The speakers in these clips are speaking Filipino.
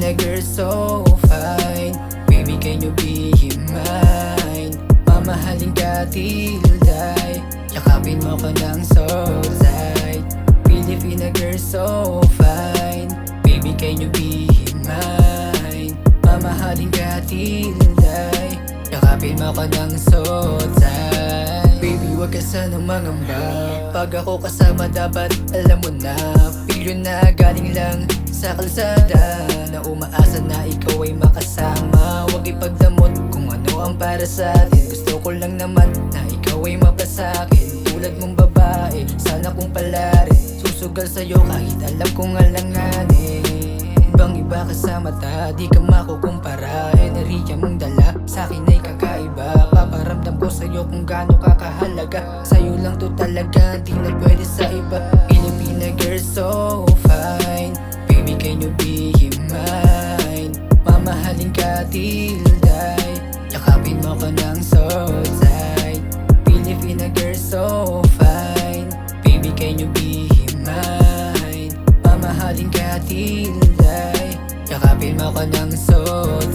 Pilipina girl so fine, baby can you be mine? Mamahalin ka till die, yakapin mo ko ng so tight. Pilipina girl so fine, baby can you be mine? Mamahalin ka till die, yakapin mo ko ng so tight. Baby wag ka sanang mangamba, pag ako kasama dapat alam mo na. Pilo na galing lang sa kalsada, na umaasa na ikaw ay makasama. Huwag ipagdamot kung ano ang para sa atin. Gusto ko lang naman na ikaw ay mapasakin. Tulad mong babae, sana kung pala rin susugal sa'yo kahit alam kong alanganin. Ibang iba ka sa mata, di ka makukumpara. Enerhiya mong dala, sa'kin ay kakaiba. Paparamdam ko sa'yo kung gaano ka kahalaga. Sa'yo lang to talaga, di na pwede sa iba. Pilipina girl so fine, baby can you be mine? Mamahalin ka till die, yakapin mo ko ng so tight. Pilipina girl so fine, baby can you be mine? Mamahalin ka till die, yakapin mo ko ng so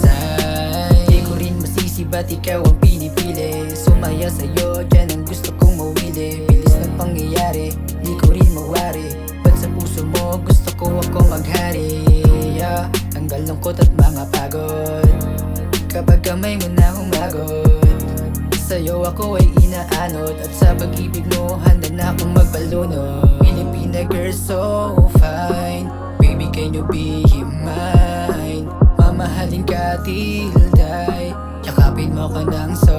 tight. Di ko rin masisi ba't ikaw ang pinipili. Sumaya sa'yo, dyan ang gusto kong mawili. Bilis ng pangyayari, di ko rin mawari. Ba't sa puso mo gusto ko ako maghari? Tanggal lungkot at mga pagod kapag kamay mo na humagot. Sa'yo ako ay inaanod, at sa pag-ibig mo handa na akong magbalunod. Pilipina girl so fine, baby can you be mine? Mamahalin ka till die, yakapin mo ko ng so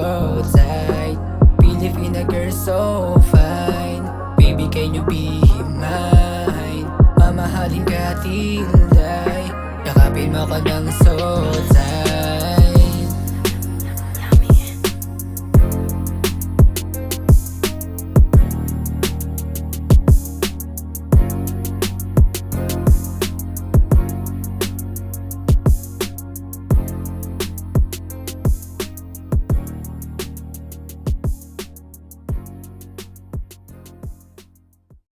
tight. Pilipina girl so fine, baby can you be mine? Mamahalin ka till die, yakapin mo ko ng so tight.